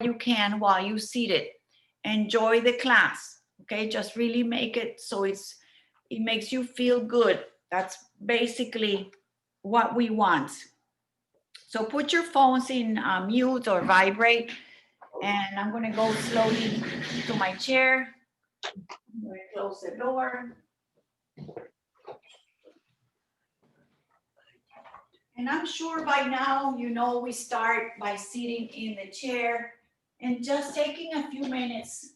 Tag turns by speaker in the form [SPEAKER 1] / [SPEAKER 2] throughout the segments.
[SPEAKER 1] you can while you seated. Enjoy the class, okay? Just really make it so it makes you feel good. That's basically what we want. So put your phones in mute or vibrate, and I'm gonna go slowly to my chair. I'm gonna close the door. And I'm sure by now, you know, we start by sitting in the chair and just taking a few minutes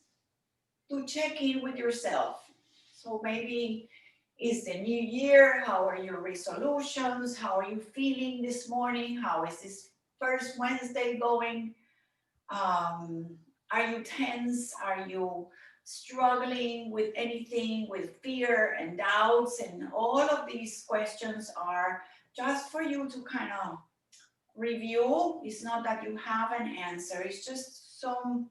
[SPEAKER 1] to check in with yourself. So maybe it's the new year. How are your resolutions? How are you feeling this morning? How is this first Wednesday going? Are you tense? Are you struggling with anything, with fear and doubts? And all of these questions are just for you to kind of review. It's not that you have an answer, it's just some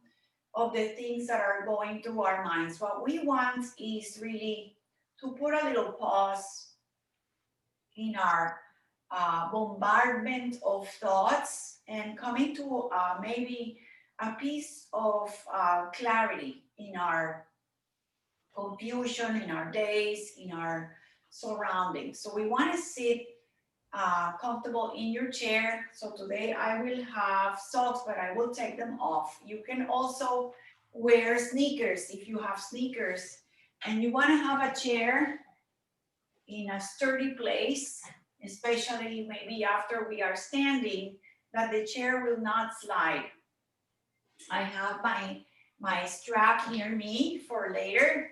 [SPEAKER 1] of the things that are going through our minds. What we want is really to put a little pause in our bombardment of thoughts and coming to maybe a piece of clarity in our confusion, in our days, in our surroundings. So we want to sit comfortable in your chair. So today I will have socks, but I will take them off. You can also wear sneakers if you have sneakers, and you want to have a chair in a sturdy place, especially maybe after we are standing, that the chair will not slide. I have my strap near me for later,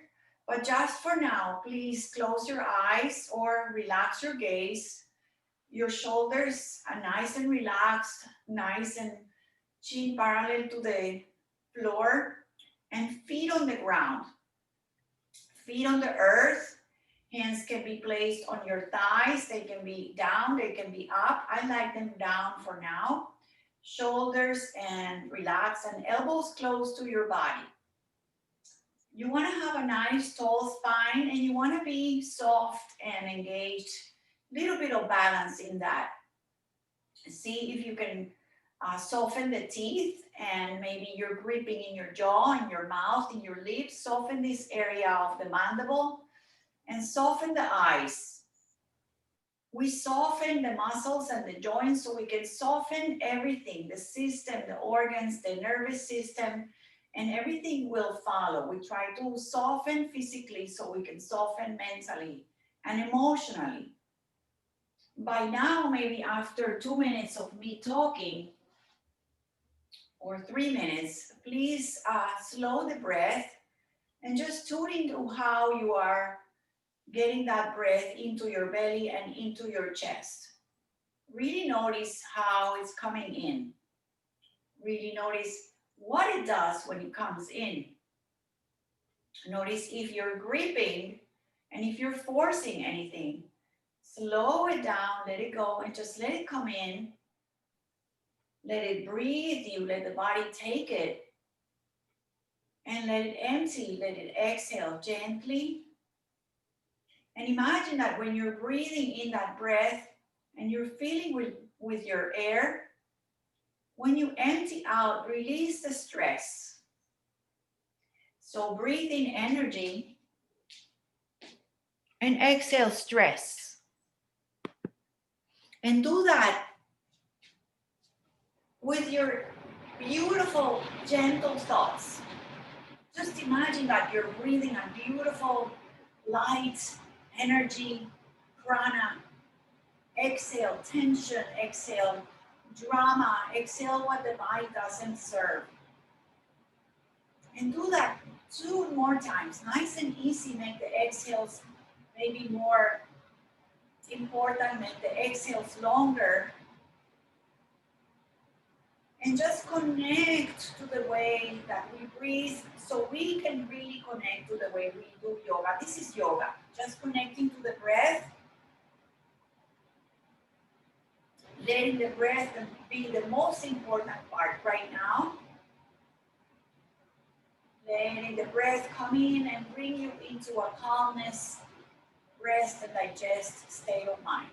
[SPEAKER 1] but just for now, please close your eyes or relax your gaze. Your shoulders are nice and relaxed, nice and chin parallel to the floor, and feet on the ground. Feet on the earth. Hands can be placed on your thighs. They can be down, they can be up. I like them down for now. Shoulders and relax, and elbows close to your body. You want to have a nice tall spine, and you want to be soft and engaged. Little bit of balance in that. See if you can soften the teeth, and maybe you're gripping in your jaw, in your mouth, in your lips. Soften this area of the mandible and soften the eyes. We soften the muscles and the joints so we can soften everything, the system, the organs, the nervous system, and everything will follow. We try to soften physically so we can soften mentally and emotionally. By now, maybe after 2 minutes of me talking, or 3 minutes, please slow the breath and just tune into how you are getting that breath into your belly and into your chest. Really notice how it's coming in. Really notice what it does when it comes in. Notice if you're gripping and if you're forcing anything. Slow it down, let it go, and just let it come in. Let it breathe you, let the body take it. And let it empty, let it exhale gently. And imagine that when you're breathing in that breath and you're filling with your air, when you empty out, release the stress. So breathe in energy and exhale stress. And do that with your beautiful, gentle thoughts. Just imagine that you're breathing a beautiful, light energy, prana. Exhale tension, exhale drama, exhale what the body doesn't serve. And do that 2 more times, nice and easy. Make the exhales maybe more important, make the exhales longer. And just connect to the way that we breathe so we can really connect to the way we do yoga. This is yoga, just connecting to the breath. Letting the breath be the most important part right now. Letting the breath come in and bring you into a calmness, rest and digest state of mind.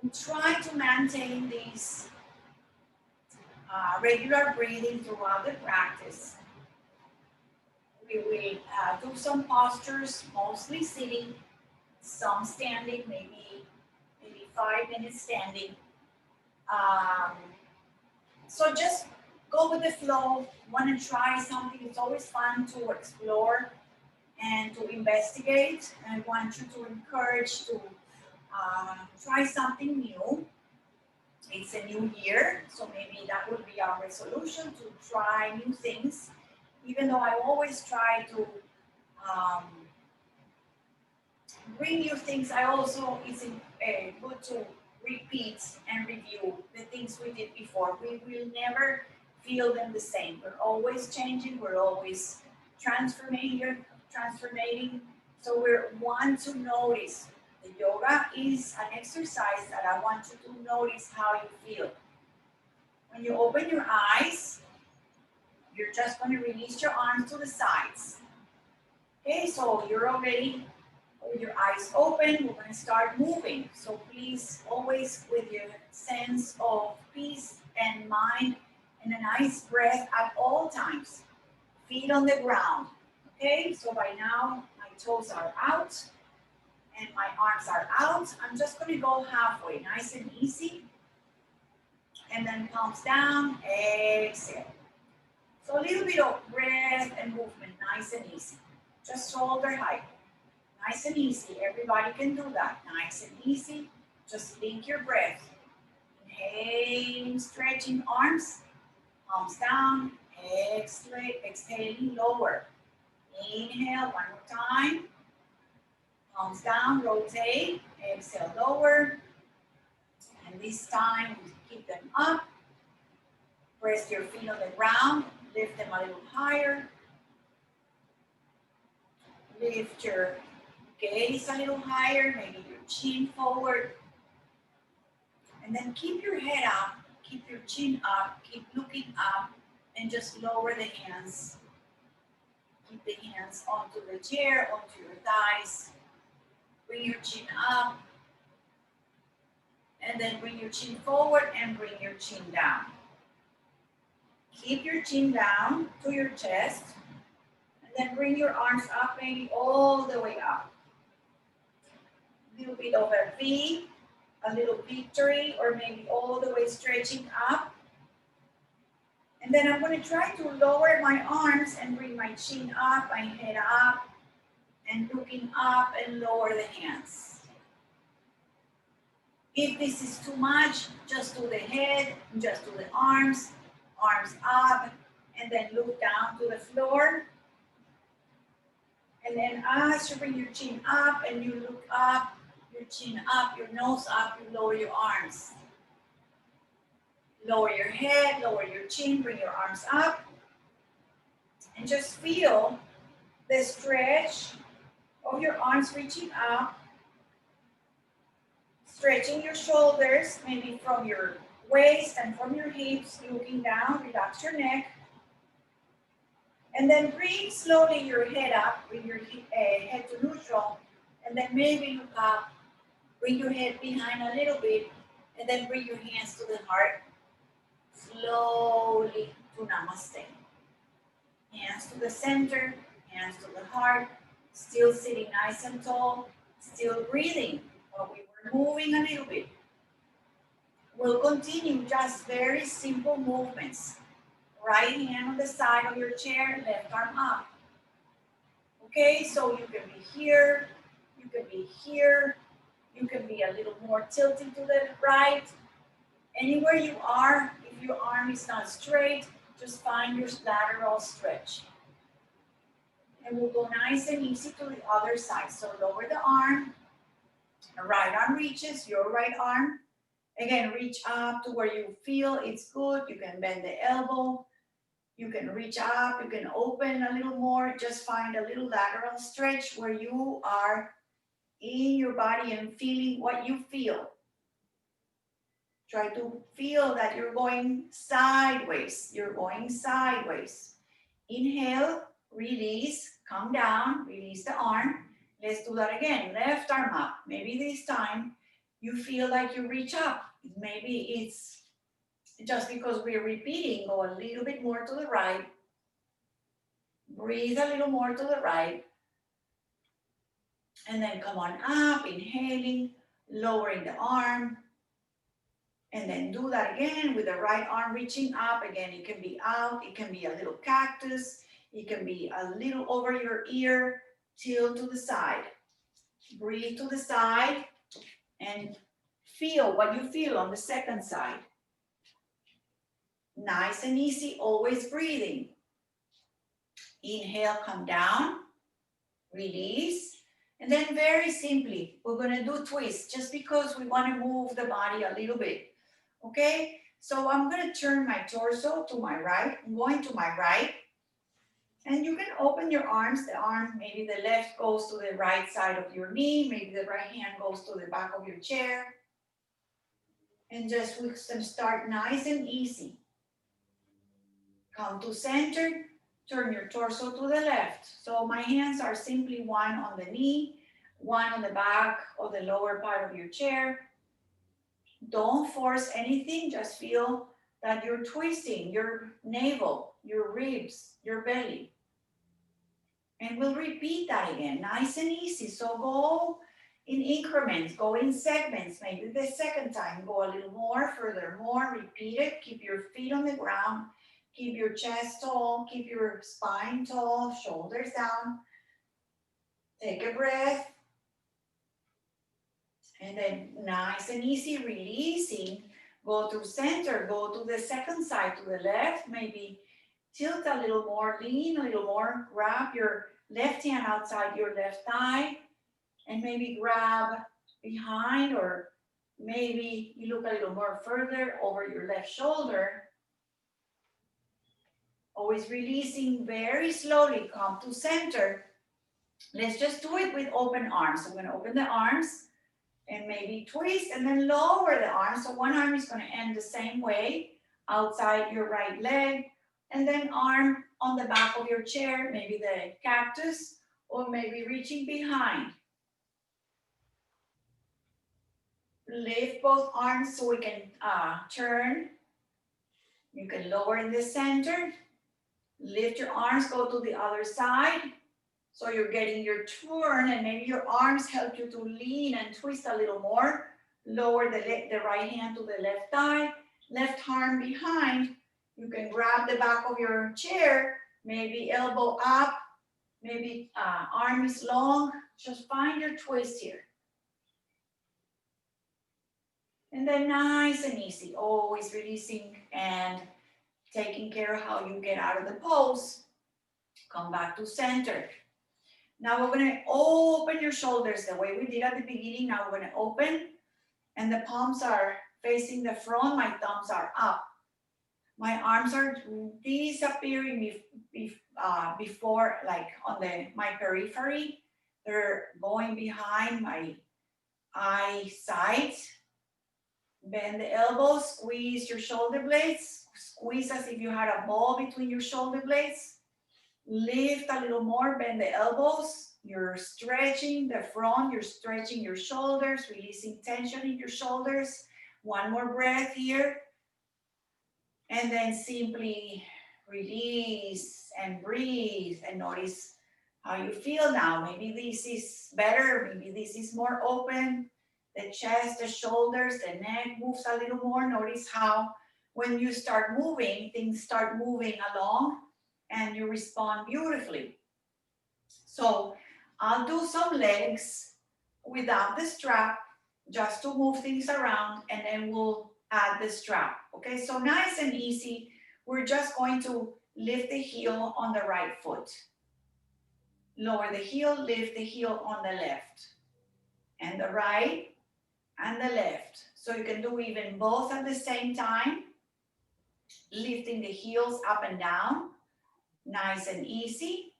[SPEAKER 1] And try to maintain these regular breathing throughout the practice. We will do some postures, mostly sitting, some standing, maybe 5 minutes standing. Um, so just go with the flow. Want to try something? It's always fun to explore and to investigate. And I want you to encourage to try something new. It's a new year, so maybe that would be our resolution to try new things. Even though I always try to um, bring new things, I also it's good to repeat and review the things we did before. We will never feel them the same. We're always changing. We're always transforming. So we want to notice. The yoga is an exercise that I want you to notice how you feel. When you open your eyes, you're just going to release your arms to the sides. Okay, so you're already with your eyes open. We're going to start moving. So please, always with your sense of peace and mind and a nice breath at all times. Feet on the ground. Okay, so by now my toes are out and my arms are out. I'm just going to go halfway, nice and easy. And then palms down, exhale. So a little bit of breath and movement, nice and easy. Just shoulder height, nice and easy. Everybody can do that, nice and easy. Just link your breath. Inhaling, stretching arms, palms down, exhaling, lower. Inhale, one more time. Palms down, rotate, exhale, lower. And this time, keep them up. Press your feet on the ground, lift them a little higher. Lift your gaze a little higher, maybe your chin forward. And then keep your head up, keep your chin up, keep looking up, and just lower the hands. Keep the hands onto the chair, onto your thighs. Bring your chin up. And then bring your chin forward and bring your chin down. Keep your chin down to your chest. And then bring your arms up, maybe all the way up. A little bit of a V, a little victory, or maybe all the way stretching up. And then I'm going to try to lower my arms and bring my chin up, my head up, and looking up and lower the hands. If this is too much, just do the head, just do the arms up, and then look down to the floor. And then as you bring your chin up and you look up, your chin up, your nose up, you lower your arms. Lower your head, lower your chin, bring your arms up. And just feel the stretch of your arms reaching up. Stretching your shoulders, maybe from your waist and from your hips, looking down, relax your neck. And then bring slowly your head up, bring your head to neutral, and then maybe look up, bring your head behind a little bit, and then bring your hands to the heart. Slowly to Namaste. Hands to the center, hands to the heart, still sitting nice and tall, still breathing, but we were moving a little bit. We'll continue just very simple movements. Right hand on the side of your chair, left arm up. Okay, so you can be here, you can be here, you can be a little more tilted to the right. Anywhere you are, if your arm is not straight, just find your lateral stretch. And we'll go nice and easy to the other side. So lower the arm, the right arm reaches, your right arm. Again, reach up to where you feel it's good. You can bend the elbow. You can reach up, you can open a little more. Just find a little lateral stretch where you are in your body and feeling what you feel. Try to feel that you're going sideways. You're going sideways. Inhale, release, come down, release the arm. Let's do that again. Left arm up. Maybe this time you feel like you reach up. Maybe it's Just because we're repeating, go a little bit more to the right. Breathe a little more to the right. And then come on up, inhaling, lowering the arm. And then do that again with the right arm reaching up. Again, it can be out, it can be a little cactus, it can be a little over your ear, tilt to the side. Breathe to the side and feel what you feel on the second side. Nice and easy, always breathing. Inhale, come down, release. And then very simply, we're gonna do twists just because we wanna move the body a little bit, okay? So I'm gonna turn my torso to my right. I'm going to my right. And you can open your arms. The arm, maybe the left goes to the right side of your knee. Maybe the right hand goes to the back of your chair. And just we're gonna start nice and easy. Come to center, turn your torso to the left. So my hands are simply one on the knee, one on the back or the lower part of your chair. Don't force anything, just feel that you're twisting your navel, your ribs, your belly. And we'll repeat that again, nice and easy. So go in increments, go in segments. Maybe the second time, go a little more, further more, repeat it. Keep your feet on the ground. Keep your chest tall, keep your spine tall, shoulders down. Take a breath. And then nice and easy, releasing. Go to center, go to the second side, to the left. Maybe tilt a little more, lean a little more. Grab your left hand outside your left thigh. And maybe grab behind, or maybe you look a little more further over your left shoulder. Always releasing very slowly, come to center. Let's just do it with open arms. I'm gonna open the arms and maybe twist and then lower the arm. So one arm is gonna end the same way, outside your right leg, and then arm on the back of your chair, maybe the cactus, or maybe reaching behind. Lift both arms so we can turn. You can lower in the center. Lift your arms, go to the other side. So you're getting your turn, and maybe your arms help you to lean and twist a little more. Lower the right hand to the left thigh, left arm behind. You can grab the back of your chair, maybe elbow up, maybe arm is long. Just find your twist here. And then nice and easy, always releasing and taking care of how you get out of the pose. Come back to center. Now we're gonna open your shoulders the way we did at the beginning. Now we're gonna open, and the palms are facing the front, my thumbs are up. My arms are disappearing before, like on my periphery. They're going behind my eyesight. Bend the elbows, squeeze your shoulder blades. Squeeze as if you had a ball between your shoulder blades. Lift a little more, bend the elbows. You're stretching the front, you're stretching your shoulders, releasing tension in your shoulders. One more breath here. And then simply release and breathe and notice how you feel now. Maybe this is better, maybe this is more open. The chest, the shoulders, the neck moves a little more. Notice how when you start moving, things start moving along and you respond beautifully. So I'll do some legs without the strap just to move things around, and then we'll add the strap. Okay, so nice and easy. We're just going to lift the heel on the right foot. Lower the heel, lift the heel on the left. And the right and the left. So you can do even both at the same time. Lifting the heels up and down. Nice and easy.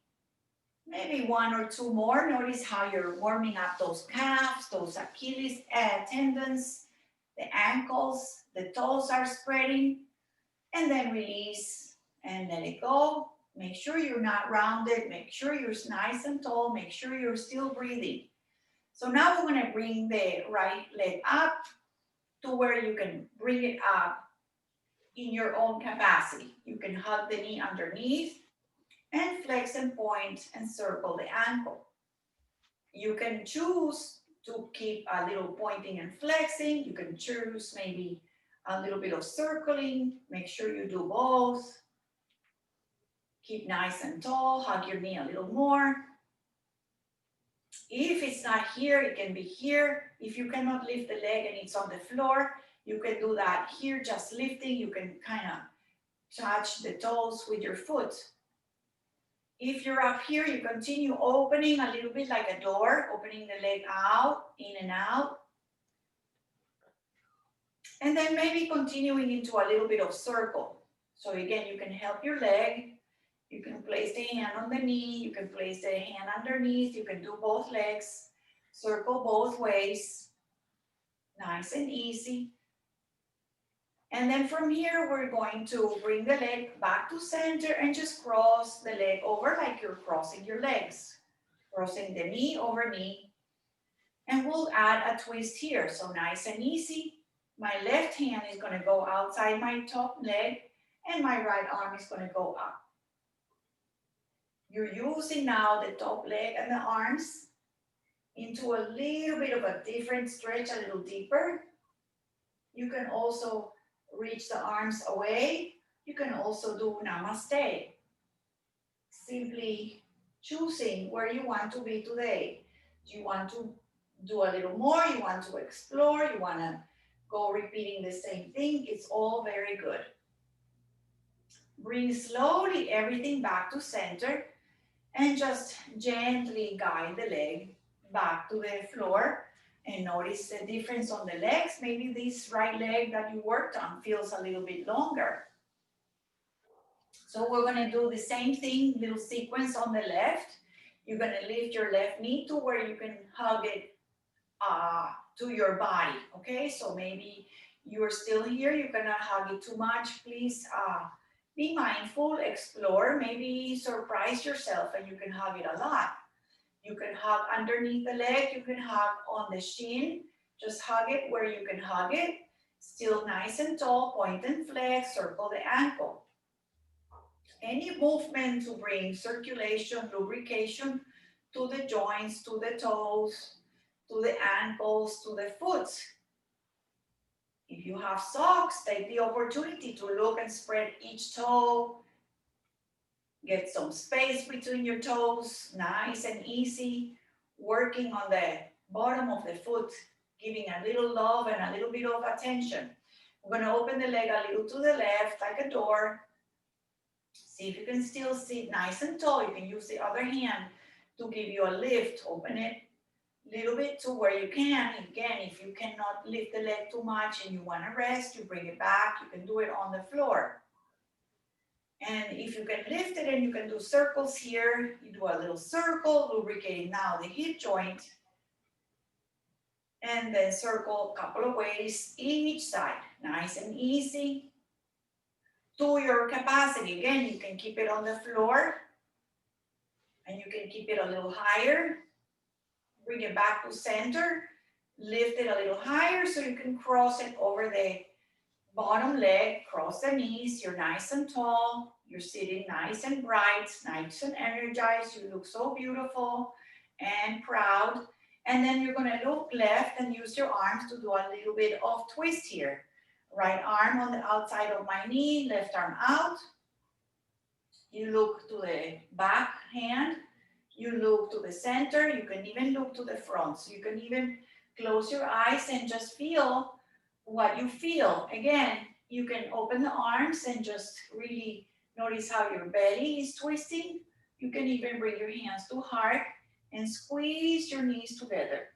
[SPEAKER 1] Maybe one or two more. Notice how you're warming up those calves, those Achilles tendons, the ankles, the toes are spreading. And then release and let it go. Make sure you're not rounded. Make sure you're nice and tall. Make sure you're still breathing. So now we're going to bring the right leg up to where you can bring it up in your own capacity. You can hug the knee underneath and flex and point and circle the ankle. You can choose to keep a little pointing and flexing. You can choose maybe a little bit of circling. Make sure you do both. Keep nice and tall. Hug your knee a little more. If it's not here, it can be here. If you cannot lift the leg and it's on the floor, you can do that here, just lifting. You can kind of touch the toes with your foot. If you're up here, you continue opening a little bit like a door, opening the leg out, in and out. And then maybe continuing into a little bit of circle. So again, you can help your leg. You can place the hand on the knee. You can place the hand underneath. You can do both legs. Circle both ways. Nice and easy. And then from here, we're going to bring the leg back to center and just cross the leg over like you're crossing your legs. Crossing the knee over knee. And we'll add a twist here. So nice and easy. My left hand is going to go outside my top leg and my right arm is going to go up. You're using now the top leg and the arms into a little bit of a different stretch, a little deeper. You can also reach the arms away. You can also do namaste. Simply choosing where you want to be today. Do you want to do a little more? You want to explore? You want to go repeating the same thing? It's all very good. Bring slowly everything back to center and just gently guide the leg back to the floor and notice the difference on the legs. Maybe this right leg that you worked on feels a little bit longer. So we're going to do the same thing, little sequence on the left. You're going to lift your left knee to where you can hug it to your body, okay? So maybe you're still here, you cannot hug it too much. Please be mindful, explore, maybe surprise yourself and you can hug it a lot. You can hug underneath the leg, you can hug on the shin, just hug it where you can hug it. Still nice and tall, point and flex, circle the ankle. Any movement to bring circulation, lubrication to the joints, to the toes, to the ankles, to the foot. If you have socks, take the opportunity to look and spread each toe. Get some space between your toes, nice and easy. Working on the bottom of the foot, giving a little love and a little bit of attention. We're going to open the leg a little to the left, like a door. See if you can still sit nice and tall. You can use the other hand to give you a lift. Open it a little bit to where you can. Again, if you cannot lift the leg too much and you want to rest, you bring it back. You can do it on the floor. And if you can lift it and you can do circles here, you do a little circle, lubricating now the hip joint. And then circle a couple of ways each side. Nice and easy. To your capacity. Again, you can keep it on the floor. And you can keep it a little higher. Bring it back to center. Lift it a little higher so you can cross it over the bottom leg. Cross the knees. You're nice and tall. You're sitting nice and bright, nice and energized. You look so beautiful and proud. And then you're going to look left and use your arms to do a little bit of twist here. Right arm on the outside of my knee, left arm out. You look to the back hand. You look to the center. You can even look to the front. So you can even close your eyes and just feel what you feel. Again, you can open the arms and just really notice how your belly is twisting. You can even bring your hands to heart and squeeze your knees together.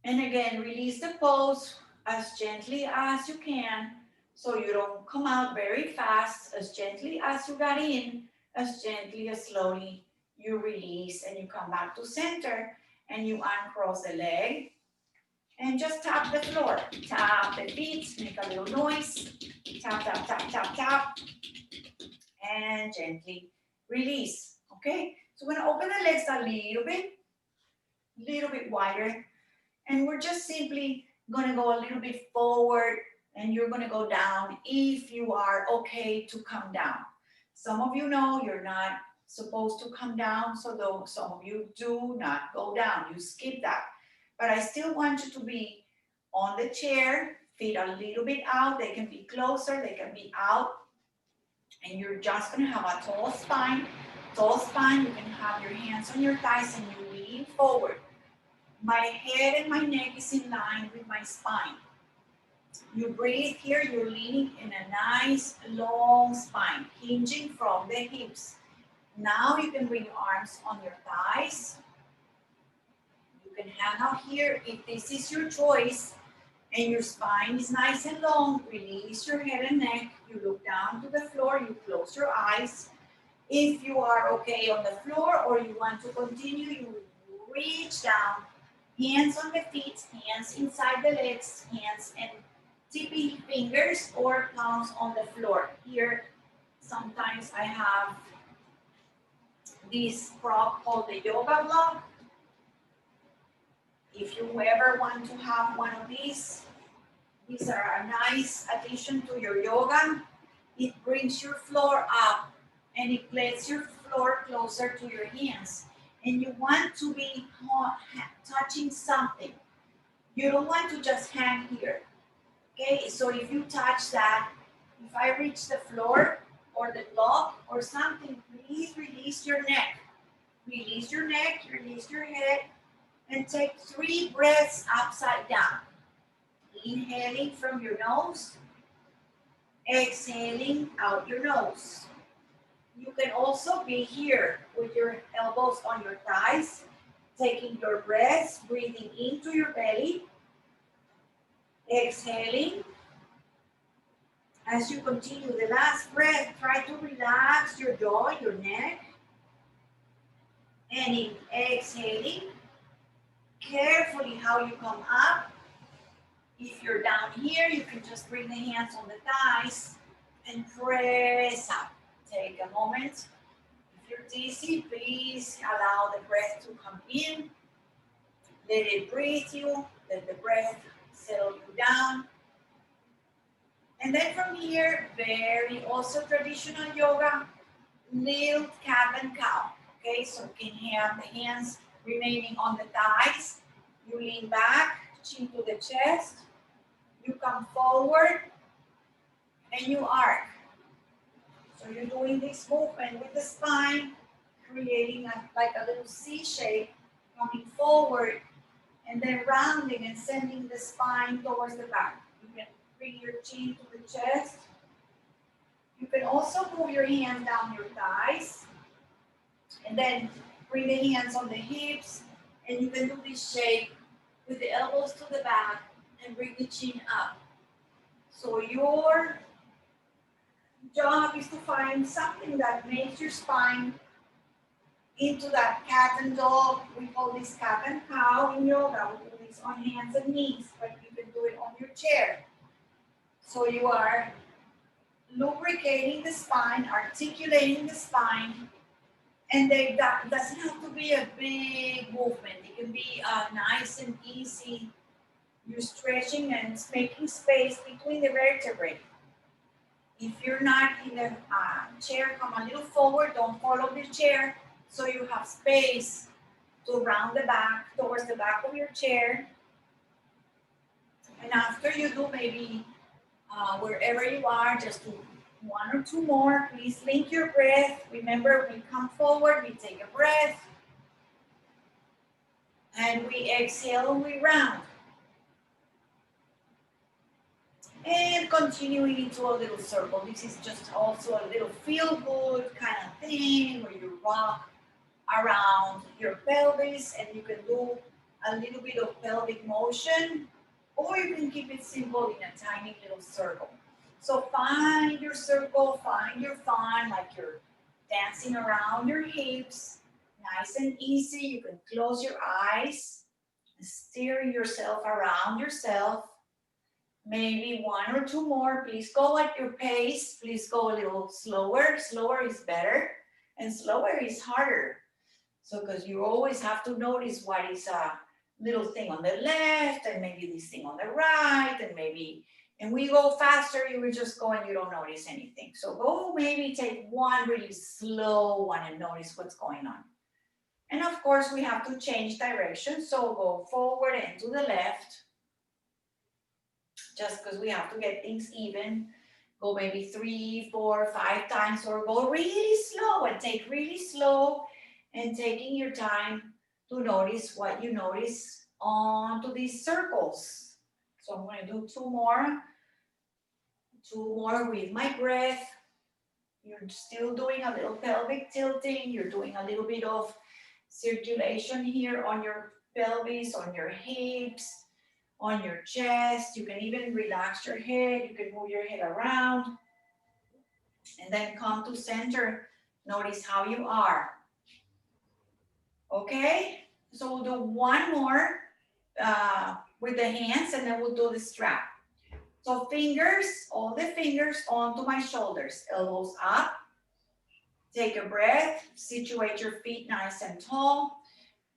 [SPEAKER 1] And again, release the pose as gently as you can so you don't come out very fast. As gently as you got in, as gently as slowly you release and you come back to center and you uncross the leg and just tap the floor. Tap the feet, make a little noise. Tap, tap, tap, tap, tap. And gently release, okay? So we're gonna open the legs a little bit wider. And we're just simply gonna go a little bit forward and you're gonna go down if you are okay to come down. Some of you know you're not supposed to come down, so though some of you do not go down, you skip that. But I still want you to be on the chair, feet a little bit out, they can be closer, they can be out, and you're just gonna have a tall spine. Tall spine, you can have your hands on your thighs and you lean forward. My head and my neck is in line with my spine. You breathe here, you're leaning in a nice long spine, hinging from the hips. Now you can bring your arms on your thighs. You can hang out here if this is your choice and your spine is nice and long. Release your head and neck. You look down to the floor, you close your eyes. If you are okay on the floor or you want to continue, you reach down, hands on the feet, hands inside the legs, hands and tippy fingers or palms on the floor. Here, sometimes I have this prop called the yoga block. If you ever want to have one of these are a nice addition to your yoga. It brings your floor up and it places your floor closer to your hands. And you want to be touching something. You don't want to just hang here. Okay, so if you touch that, if I reach the floor or the block or something, please release your neck. Release your neck, release your head, and take 3 breaths upside down. Inhaling from your nose, exhaling out your nose. You can also be here with your elbows on your thighs, taking your breaths, breathing into your belly, exhaling. As you continue the last breath, try to relax your jaw, your neck. And in exhaling, carefully how you come up. If you're down here, you can just bring the hands on the thighs and press up. Take a moment. If you're dizzy, please allow the breath to come in. Let it breathe you. Let the breath settle you down. And then from here, very also traditional yoga, little cat and cow. Okay, so you can have the hands remaining on the thighs. You lean back, chin to the chest. You come forward and you arc. So you're doing this movement with the spine, creating like a little C shape, coming forward and then rounding and sending the spine towards the back. You can bring your chin to the chest. You can also move your hands down your thighs and then bring the hands on the hips, and you can do this shape with the elbows to the back and bring the chin up. So your job is to find something that makes your spine into that cat and dog. We call this cat and cow in yoga. We do this on hands and knees, but you can do it on your chair. So you are lubricating the spine, articulating the spine, and that doesn't have to be a big movement. It can be nice and easy. You're stretching and making space between the vertebrae. If you're not in the chair, come a little forward. Don't fall off the chair, so you have space to round the back towards the back of your chair. And after you do maybe wherever you are, just do 1 or 2 more. Please link your breath. Remember, we come forward, we take a breath, and we exhale and we round. And continuing into a little circle. This is just also a little feel-good kind of thing where you rock around your pelvis and you can do a little bit of pelvic motion, or you can keep it simple in a tiny little circle. So find your circle, find your fun, like you're dancing around your hips, nice and easy. You can close your eyes, steer yourself around yourself. Maybe 1 or 2 more. Please go at your pace. Please go a little slower. Slower is better, and slower is harder. So, because you always have to notice what is a little thing on the left, and maybe this thing on the right, and maybe And we go faster, you will just go and you don't notice anything. So go maybe take one really slow one and notice what's going on. And of course, we have to change direction. So go forward and to the left, just because we have to get things even. Go maybe 3, 4, 5 times, or go really slow and take really slow and taking your time to notice what you notice onto these circles. So I'm going to do two more with my breath. You're still doing a little pelvic tilting. You're doing a little bit of circulation here on your pelvis, on your hips, on your chest. You can even relax your head. You can move your head around. And then come to center. Notice how you are. Okay? So we'll do one more with the hands, and then we'll do the strap. So fingers, all the fingers onto my shoulders, elbows up. Take a breath, situate your feet nice and tall,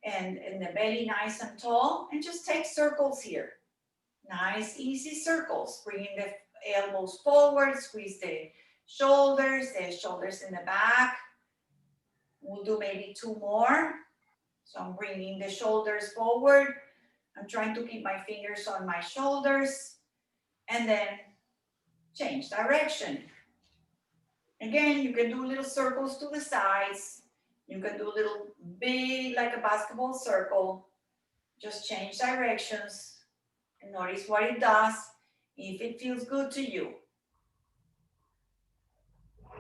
[SPEAKER 1] and the belly nice and tall, and just take circles here. Nice, easy circles. Bringing the elbows forward, squeeze the shoulders in the back. We'll do maybe 2 more. So I'm bringing the shoulders forward. I'm trying to keep my fingers on my shoulders, and then change direction. Again, you can do little circles to the sides. You can do a little big, like a basketball circle. Just change directions and notice what it does, if it feels good to you.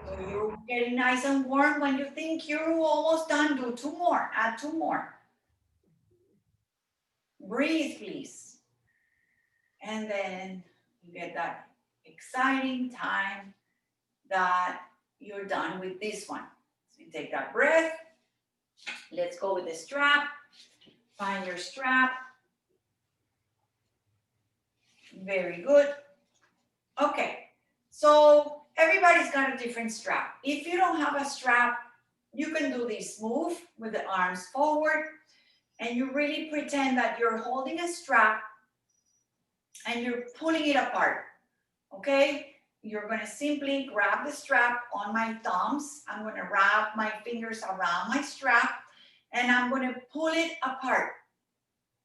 [SPEAKER 1] So you're getting nice and warm. When you think you're almost done, do 2 more, add 2 more. Breathe, please. And then you get that exciting time that you're done with this one. So you take that breath. Let's go with the strap. Find your strap. Very good. Okay, so everybody's got a different strap. If you don't have a strap, you can do this move with the arms forward, and you really pretend that you're holding a strap and you're pulling it apart, okay? You're gonna simply grab the strap on my thumbs. I'm gonna wrap my fingers around my strap, and I'm gonna pull it apart.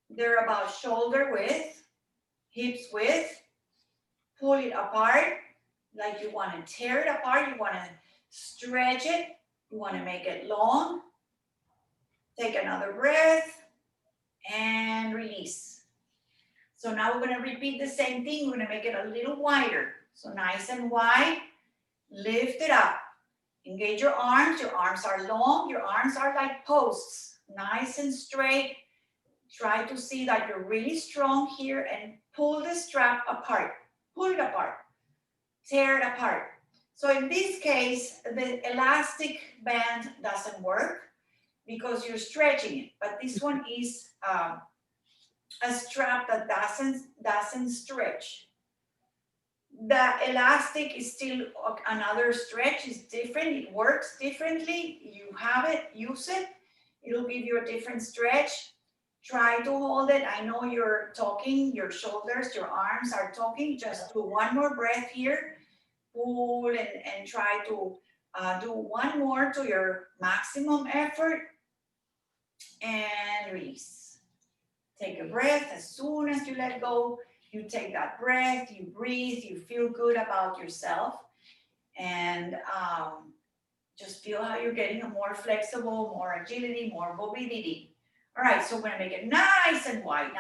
[SPEAKER 1] They're about shoulder width, hips width. Pull it apart like you want to tear it apart. You want to stretch it. You want to make it long. Take another breath and release. So now we're going to repeat the same thing. We're going to make it a little wider. So nice and wide. Lift it up. Engage your arms. Your arms are long. Your arms are like posts. Nice and straight. Try to see that you're really strong here and pull the strap apart. Pull it apart. Tear it apart. So in this case, the elastic band doesn't work because you're stretching it. But this one is a strap that doesn't stretch. The elastic is still another stretch. It's different. It works differently. You have it. Use it. It'll give you a different stretch. Try to hold it. I know you're talking, your shoulders, your arms are talking. Just do one more breath here. Pull and try to do one more to your maximum effort. And release. Take a breath. As soon as you let go, you take that breath, you breathe, you feel good about yourself. And just feel how you're getting a more flexible, more agility, more mobility. All right, so we're gonna make it nice and wide,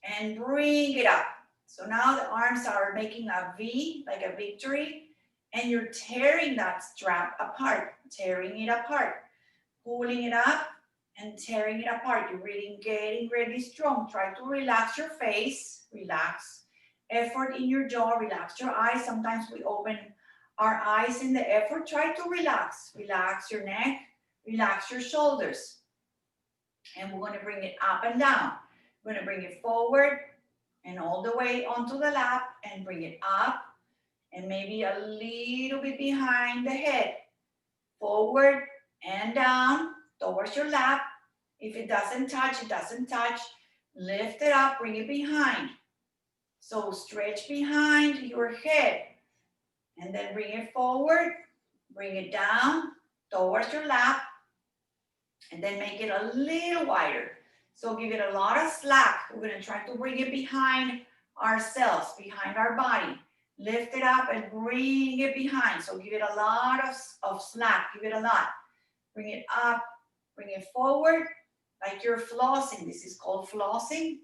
[SPEAKER 1] and bring it up. So now the arms are making a V, like a victory, and you're tearing that strap apart, tearing it apart, pulling it up and tearing it apart. You're really getting really strong. Try to relax your face, relax effort in your jaw, relax your eyes. Sometimes we open our eyes in the effort. Try to relax, relax your neck, relax your shoulders. And we're going to bring it up and down. We're going to bring it forward and all the way onto the lap and bring it up and maybe a little bit behind the head. Forward and down towards your lap. If it doesn't touch, it doesn't touch. Lift it up, bring it behind. So stretch behind your head and then bring it forward, bring it down towards your lap, and then make it a little wider. So give it a lot of slack. We're gonna try to bring it behind ourselves, behind our body. Lift it up and bring it behind. So give it a lot of slack, give it a lot. Bring it up, bring it forward, like you're flossing. This is called flossing.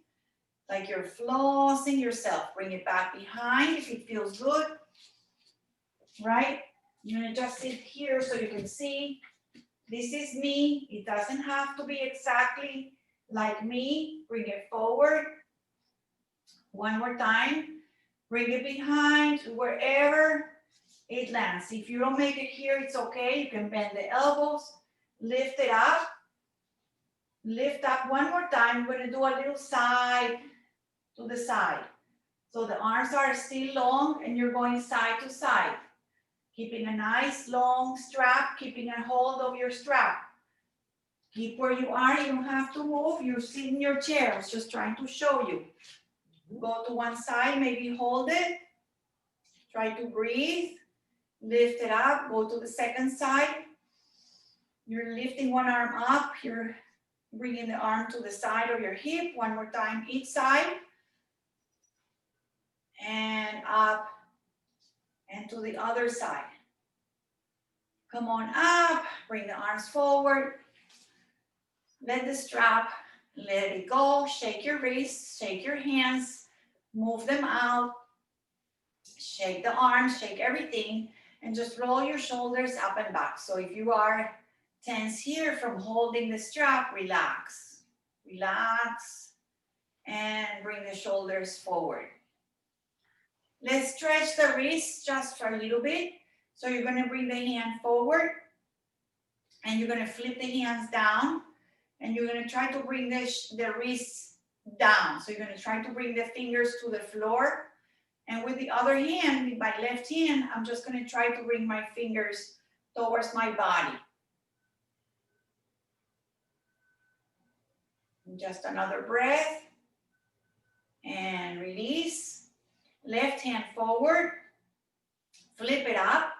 [SPEAKER 1] Like you're flossing yourself. Bring it back behind if it feels good, right? You're gonna just sit here so you can see. This is me. It doesn't have to be exactly like me. Bring it forward. One more time. Bring it behind wherever it lands. If you don't make it here, it's okay. You can bend the elbows. Lift it up. Lift up one more time. We're gonna do a little side to the side. So the arms are still long and you're going side to side. Keeping a nice long strap, keeping a hold of your strap. Keep where you are, you don't have to move. You sit in your chair. I was just trying to show you. Go to one side, maybe hold it. Try to breathe. Lift it up, go to the second side. You're lifting one arm up. You're bringing the arm to the side of your hip. One more time, each side. And up and to the other side. Come on up, bring the arms forward. Let the strap, let it go. Shake your wrists, shake your hands, move them out. Shake the arms, shake everything, and just roll your shoulders up and back. So if you are tense here from holding the strap, relax. Relax, and bring the shoulders forward. Let's stretch the wrists just for a little bit. So you're gonna bring the hand forward, and you're gonna flip the hands down, and you're gonna try to bring the wrists down. So you're gonna try to bring the fingers to the floor. And with the other hand, with my left hand, I'm just gonna try to bring my fingers towards my body. Just another breath. And release. Left hand forward. Flip it up.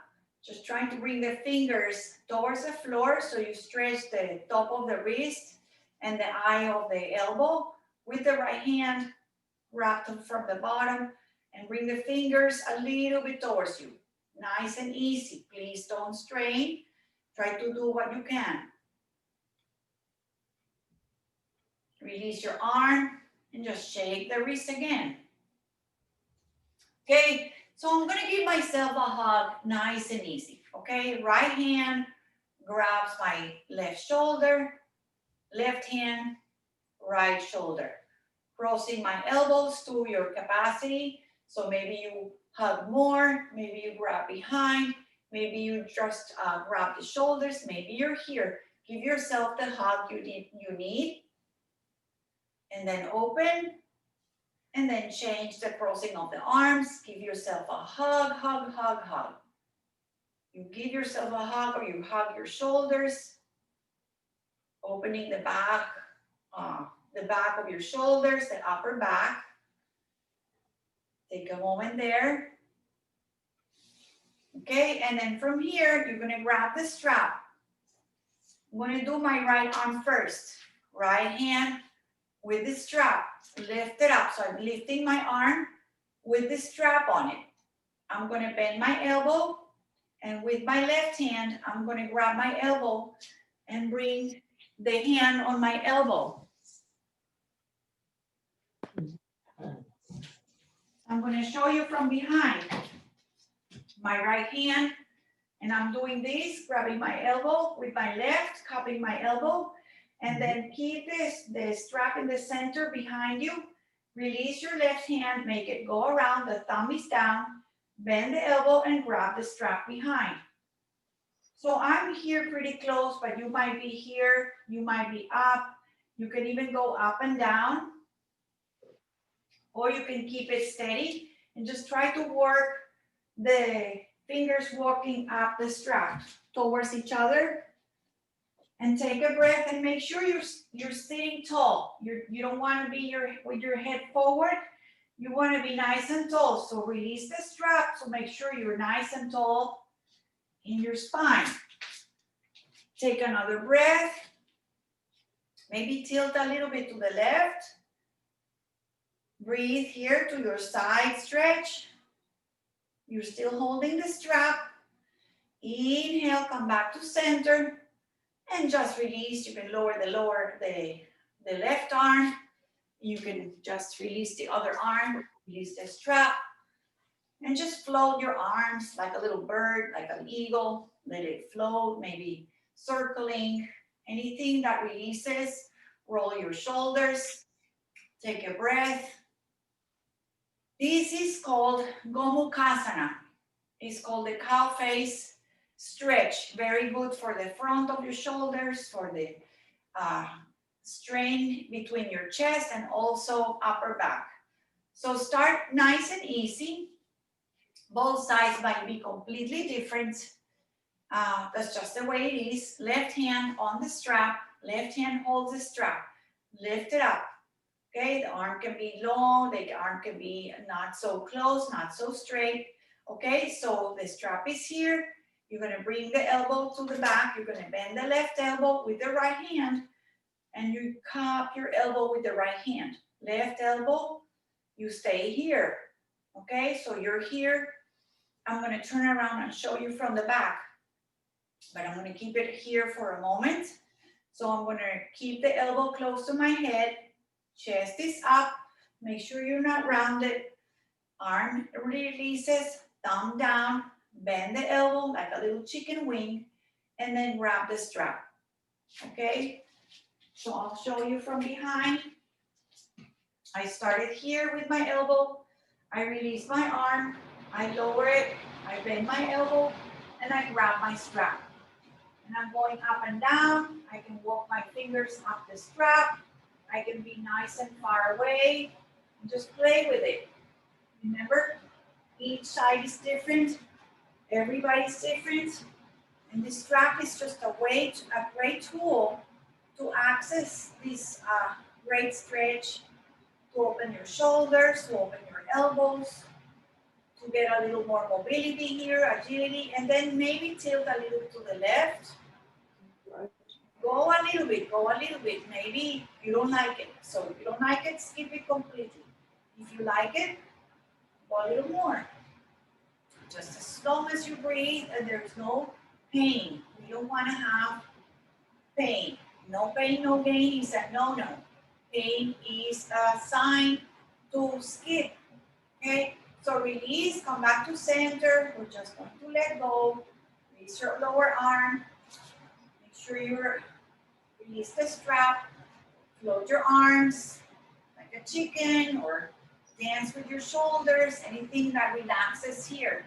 [SPEAKER 1] Just trying to bring the fingers towards the floor so you stretch the top of the wrist and the eye of the elbow. With the right hand, wrap them from the bottom and bring the fingers a little bit towards you. Nice and easy. Please don't strain. Try to do what you can. Release your arm and just shake the wrist again. Okay, so I'm gonna give myself a hug nice and easy. Okay, right hand grabs my left shoulder, left hand, right shoulder. Crossing my elbows to your capacity. So maybe you hug more, maybe you grab behind, maybe you just grab the shoulders, maybe you're here. Give yourself the hug you need. And then open. And then change the crossing of the arms. Give yourself a hug, hug, hug, hug. You give yourself a hug or you hug your shoulders. Opening the back of your shoulders, the upper back. Take a moment there. Okay, and then from here, you're gonna grab the strap. I'm gonna do my right arm first. Right hand with the strap, lift it up. So I'm lifting my arm with the strap on it. I'm gonna bend my elbow, and with my left hand, I'm gonna grab my elbow and bring the hand on my elbow. I'm gonna show you from behind. My right hand, and I'm doing this, grabbing my elbow with my left, cupping my elbow, and then keep the strap in the center behind you. Release your left hand, make it go around, the thumb is down, bend the elbow and grab the strap behind. So I'm here pretty close, but you might be here, you might be up. You can even go up and down, or you can keep it steady and just try to work the fingers walking up the strap towards each other. And take a breath and make sure you're sitting tall. You don't want to be with your head forward. You want to be nice and tall, so release the strap to make sure you're nice and tall in your spine. Take another breath. Maybe tilt a little bit to the left. Breathe here to your side stretch. You're still holding the strap. Inhale, come back to center. And just release. You can lower the left arm. You can just release the other arm. Release the strap. And just float your arms like a little bird, like an eagle. Let it float, maybe circling. Anything that releases. Roll your shoulders. Take a breath. This is called Gomukasana. It's called the cow face stretch. Very good for the front of your shoulders, for the strain between your chest and also upper back. So start nice and easy. Both sides might be completely different. That's just the way it is. Left hand on the strap. Left hand holds the strap. Lift it up. Okay, the arm can be long, the arm can be not so close, not so straight. Okay, so the strap is here. You're going to bring the elbow to the back. You're going to bend the left elbow with the right hand, and you cup your elbow with the right hand. Left elbow, you stay here. Okay, so you're here. I'm going to turn around and show you from the back, but I'm going to keep it here for a moment. So I'm going to keep the elbow close to my head. Chest is up. Make sure you're not rounded. Arm releases, thumb down, bend the elbow like a little chicken wing, and then grab the strap. Okay? So I'll show you from behind. I started here with my elbow. I release my arm. I lower it. I bend my elbow, and I grab my strap. And I'm going up and down. I can walk my fingers up the strap. I can be nice and far away and just play with it. Remember, each side is different. Everybody's different. And this strap is just a great tool to access this great stretch, to open your shoulders, to open your elbows, to get a little more mobility here, agility, and then maybe tilt a little to the left. Go a little bit. Maybe you don't like it. So if you don't like it, skip it completely. If you like it, go a little more. Just as long as you breathe and there's no pain. We don't want to have pain. No pain, no gain is a no-no. Pain is a sign to skip. Okay? So release, come back to center. We're just going to let go. Release your lower arm. Make sure you're release the strap, float your arms like a chicken or dance with your shoulders, anything that relaxes here.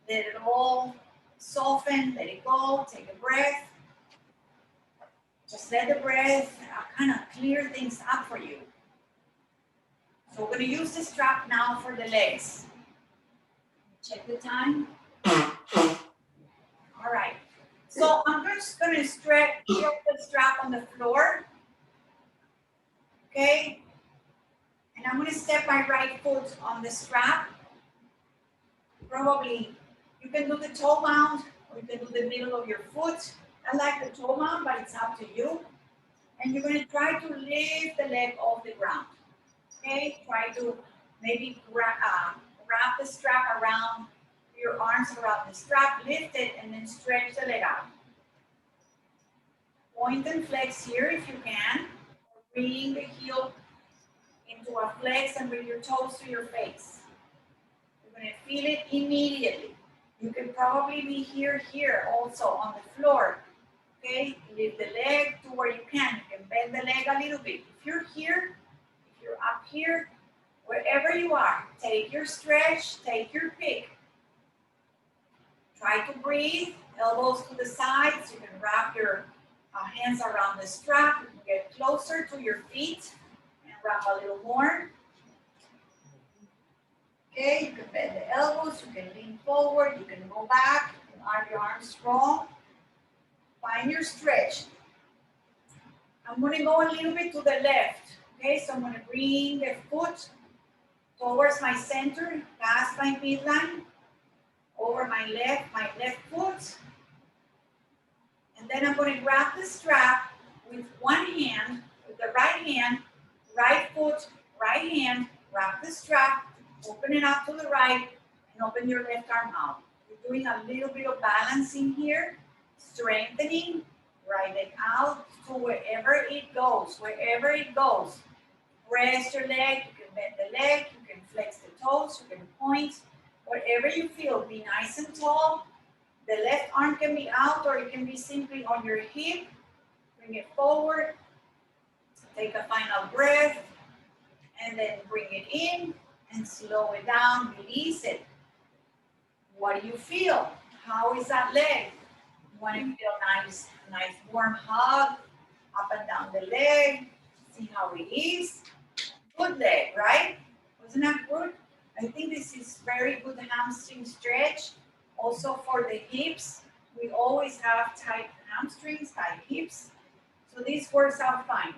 [SPEAKER 1] Let it all soften, let it go, take a breath. Just let the breath kind of clear things up for you. So we're going to use the strap now for the legs. Check the time. All right. So I'm just going to stretch the strap on the floor. Okay. And I'm going to step my right foot on the strap. Probably you can do the toe mount or you can do the middle of your foot. I like the toe mount, but it's up to you. And you're going to try to lift the leg off the ground. Okay. Try to maybe wrap the strap around your arms around the strap, lift it, and then stretch the leg out. Point and flex here if you can. Bring the heel into a flex and bring your toes to your face. You're going to feel it immediately. You can probably be here also on the floor. Okay, lift the leg to where you can. You can bend the leg a little bit. If you're here, if you're up here, wherever you are, take your stretch, take your pick. Try to breathe, elbows to the sides. You can wrap your hands around the strap. You can get closer to your feet and wrap a little more. Okay, you can bend the elbows, you can lean forward, you can go back, you can arm your arms strong. Find your stretch. I'm going to go a little bit to the left. Okay, so I'm going to bring the foot towards my center, past my midline, over my left foot. And then I'm going to grab the strap with one hand, with the right foot, right hand, grab the strap, open it up to the right, and open your left arm out. You're doing a little bit of balancing here, strengthening, right leg out to wherever it goes, wherever it goes. Rest your leg, you can bend the leg, you can flex the toes, you can point, whatever you feel. Be nice and tall. The left arm can be out or it can be simply on your hip. Bring it forward. Take a final breath and then bring it in and slow it down. Release it. What do you feel? How is that leg? You want to feel nice warm hug up and down the leg. See how it is. Good leg, right? Wasn't that good? I think this is very good hamstring stretch. Also for the hips, we always have tight hamstrings, tight hips. So this works out fine.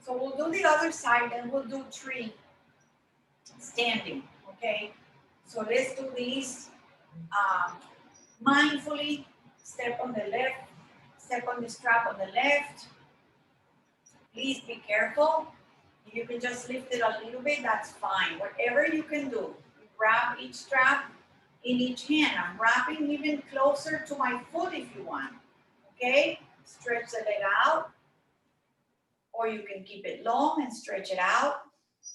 [SPEAKER 1] So we'll do the other side and we'll do 3 standing, okay? So let's do these mindfully. Step on the left, step on the strap on the left. Please be careful. If you can just lift it a little bit, that's fine. Whatever you can do. You grab each strap in each hand. I'm wrapping even closer to my foot if you want. Okay? Stretch the leg out. Or you can keep it long and stretch it out.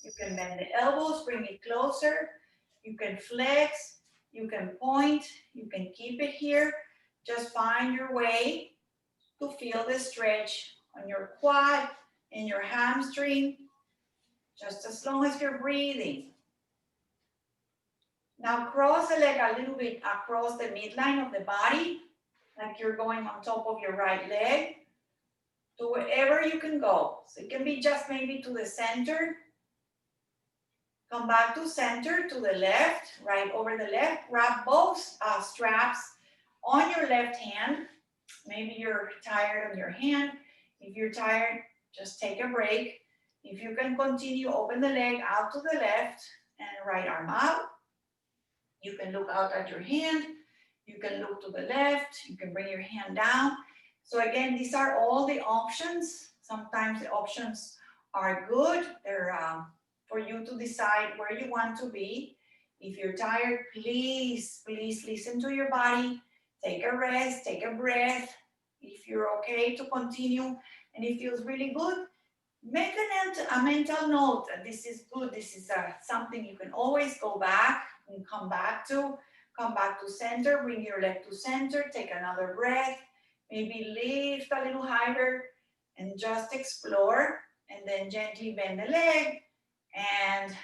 [SPEAKER 1] You can bend the elbows, bring it closer. You can flex. You can point. You can keep it here. Just find your way to feel the stretch on your quad and your hamstring. Just as long as you're breathing. Now cross the leg a little bit across the midline of the body, like you're going on top of your right leg, to wherever you can go. So it can be just maybe to the center. Come back to center, to the left, right over the left. Grab both straps on your left hand. Maybe you're tired on your hand. If you're tired, just take a break. If you can continue, open the leg out to the left and right arm out. You can look out at your hand. You can look to the left. You can bring your hand down. So again, these are all the options. Sometimes the options are good. They're for you to decide where you want to be. If you're tired, please listen to your body. Take a rest, take a breath. If you're okay to continue and it feels really good, make a mental note that this is good. This is something you can always go back and come back to center. Bring your leg to center. Take another breath. Maybe lift a little higher and just explore. And then gently bend the leg. And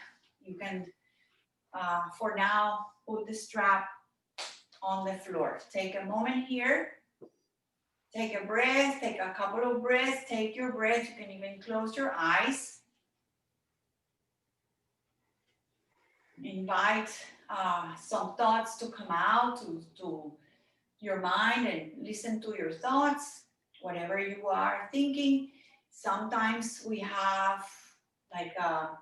[SPEAKER 1] you can, for now, put the strap on the floor. Take a moment here. Take a breath, take a couple of breaths, take your breath. You can even close your eyes. Invite some thoughts to come out to your mind and listen to your thoughts, whatever you are thinking. Sometimes we have like a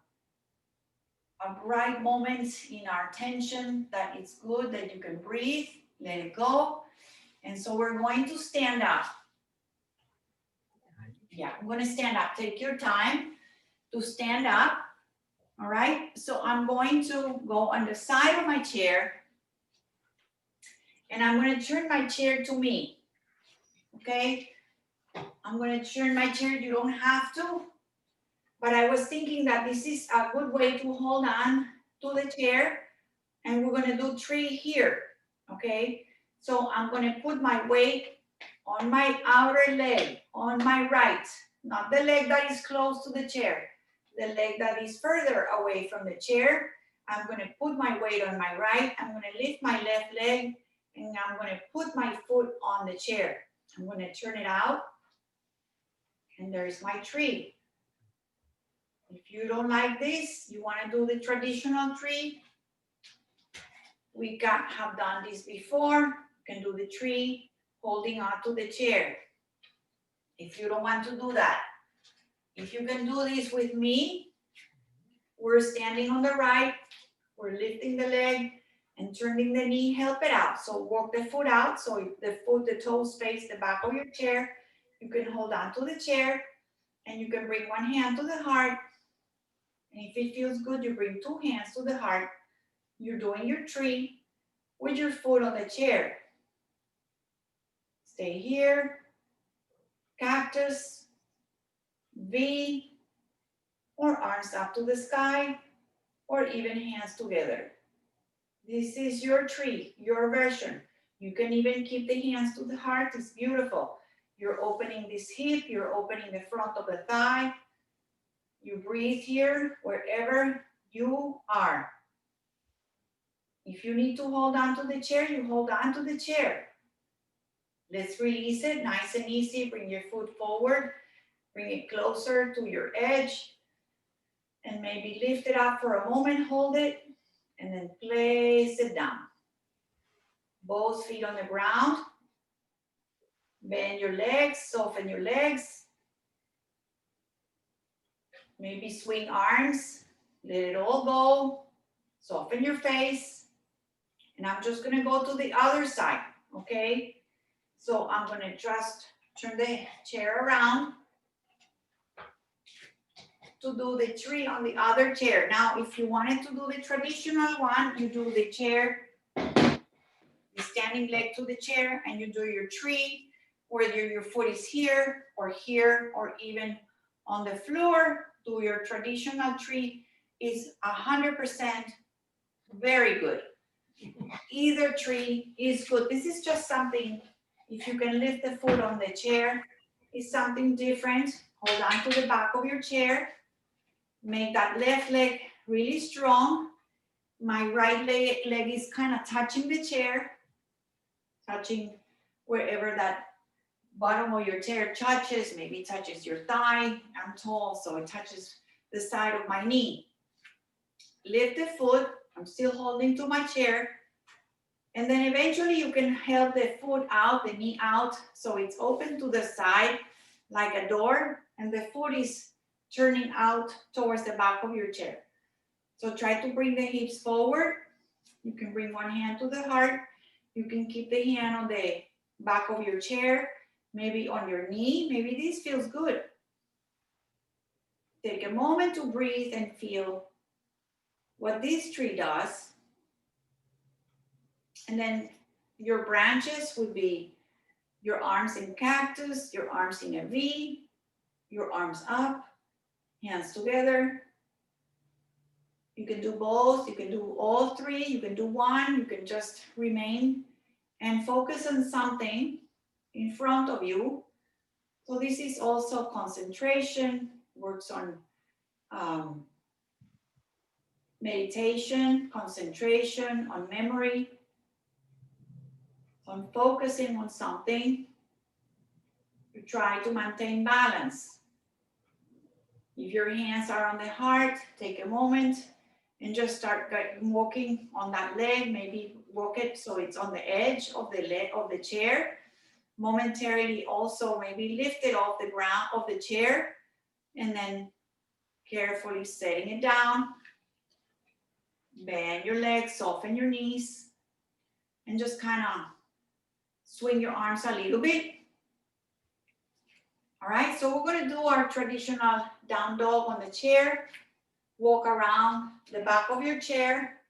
[SPEAKER 1] bright moment in our tension that it's good that you can breathe, let it go. And so we're going to stand up. Yeah, I'm going to stand up. Take your time to stand up. All right. So I'm going to go on the side of my chair. And I'm going to turn my chair to me. Okay. I'm going to turn my chair. You don't have to. But I was thinking that this is a good way to hold on to the chair. And we're going to do 3 here. Okay. So I'm going to put my weight on my outer leg, on my right, not the leg that is close to the chair, the leg that is further away from the chair. I'm going to put my weight on my right. I'm going to lift my left leg and I'm going to put my foot on the chair. I'm going to turn it out and there's my 3. If you don't like this, you want to do the traditional 3, we have done this before. You can do the 3 holding on to the chair. If you don't want to do that, if you can do this with me, we're standing on the right, We're lifting the leg and turning the knee, help it out. So walk the foot out, so the toes face the back of your chair. You can hold on to the chair, and you can bring one hand to the heart. And if it feels good, you bring two hands to the heart. You're doing your tree with your foot on the chair. Stay here, cactus, V, or arms up to the sky, or even hands together. This is your tree, your version. You can even keep the hands to the heart, it's beautiful. You're opening this hip, you're opening the front of the thigh. You breathe here, wherever you are. If you need to hold on to the chair, you hold on to the chair. Let's release it, nice and easy. Bring your foot forward, bring it closer to your edge, and maybe lift it up for a moment, hold it, and then place it down. Both feet on the ground. Bend your legs, soften your legs. Maybe swing arms, let it all go. Soften your face. And I'm just gonna go to the other side, okay? So I'm gonna just turn the chair around to do the tree on the other chair. Now, if you wanted to do the traditional one, you do the chair, the standing leg to the chair, and you do your tree, whether your foot is here, or even on the floor. Do your traditional tree is 100% very good. Either tree is good. This is just something, if you can lift the foot on the chair, it's something different. Hold on to the back of your chair. Make that left leg really strong. My right leg is kind of touching the chair, touching wherever that bottom of your chair touches. Maybe it touches your thigh. I'm tall, so it touches the side of my knee. Lift the foot. I'm still holding to my chair. And then eventually you can help the foot out, the knee out, so it's open to the side like a door, and the foot is turning out towards the back of your chair. So try to bring the hips forward. You can bring one hand to the heart. You can keep the hand on the back of your chair, maybe on your knee. Maybe this feels good. Take a moment to breathe and feel what this tree does. And then your branches would be your arms in cactus, your arms in a V, your arms up, hands together. You can do both, you can do all three, you can do one, you can just remain and focus on something in front of you. So this is also concentration, works on meditation, concentration, on memory. So I'm focusing on something. You try to maintain balance. If your hands are on the heart, take a moment and just start walking on that leg. Maybe walk it so it's on the edge of the leg of the chair. Momentarily also maybe lift it off the ground of the chair and then carefully setting it down. Bend your legs, soften your knees, and just kind of swing your arms a little bit. All right, so we're going to do our traditional down dog on the chair. Walk around the back of your chair.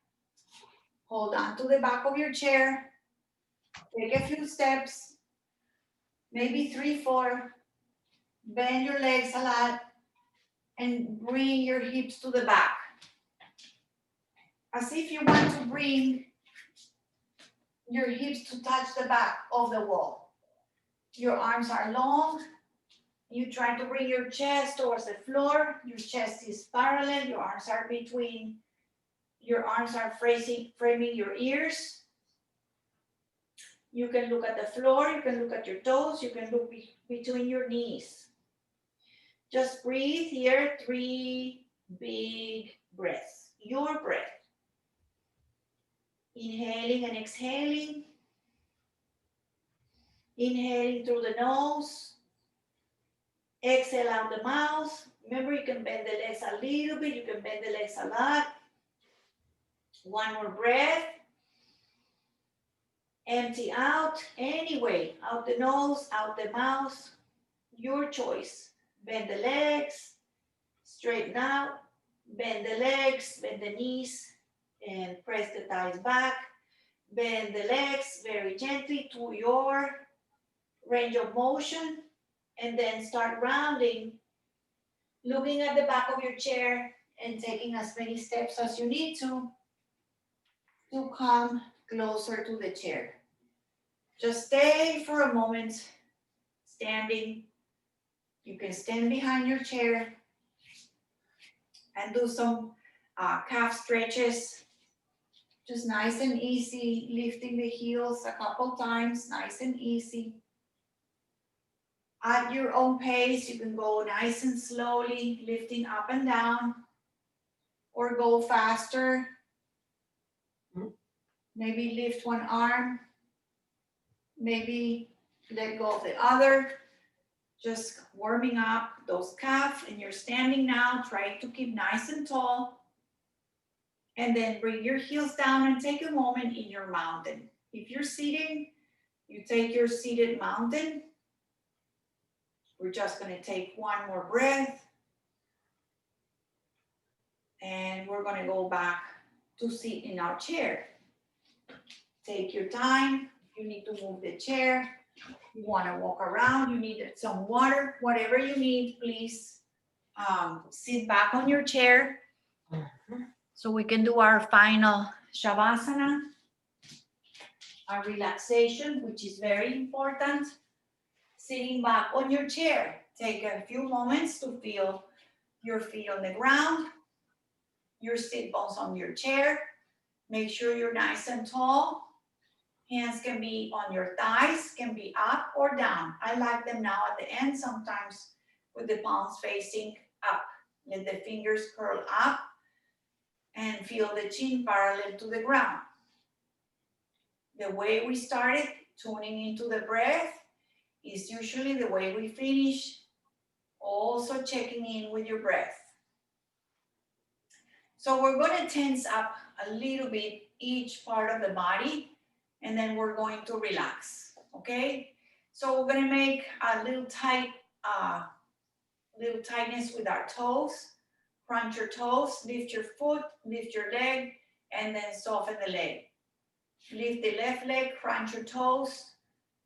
[SPEAKER 1] Hold on to the back of your chair. Take a few steps, maybe 3, 4. Bend your legs a lot and bring your hips to the back. As if you want to bring your hips to touch the back of the wall. Your arms are long. You try to bring your chest towards the floor. Your chest is parallel. Your arms are between. Your arms are framing your ears. You can look at the floor. You can look at your toes. You can look between your knees. Just breathe here. 3 big breaths. Your breath. Inhaling and exhaling. Inhaling through the nose. Exhale out the mouth. Remember, you can bend the legs a little bit. You can bend the legs a lot. One more breath. Empty out anyway, out the nose, out the mouth, your choice. Bend the legs, straighten out, bend the legs, bend the knees, and press the thighs back. Bend the legs very gently to your range of motion, and then start rounding, looking at the back of your chair and taking as many steps as you need to come closer to the chair. Just stay for a moment standing. You can stand behind your chair and do some calf stretches. Just nice and easy, lifting the heels a couple times, nice and easy. At your own pace, you can go nice and slowly, lifting up and down, or go faster. Maybe lift one arm, maybe let go of the other. Just warming up those calves, and you're standing now, trying to keep nice and tall. And then bring your heels down and take a moment in your mountain. If you're sitting, you take your seated mountain. We're just gonna take one more breath. And we're gonna go back to sit in our chair. Take your time. If you need to move the chair, you wanna walk around, you need some water, whatever you need, please sit back on your chair. So we can do our final Shavasana, our relaxation, which is very important. Sitting back on your chair, take a few moments to feel your feet on the ground, your sit bones on your chair. Make sure you're nice and tall. Hands can be on your thighs, can be up or down. I like them now at the end, sometimes with the palms facing up. Let the fingers curl up and feel the chin parallel to the ground. The way we started, tuning into the breath, is usually the way we finish, also checking in with your breath. So we're going to tense up a little bit each part of the body, and then we're going to relax, okay? So we're going to make a little tightness with our toes. Crunch your toes, lift your foot, lift your leg, and then soften the leg. Lift the left leg, crunch your toes,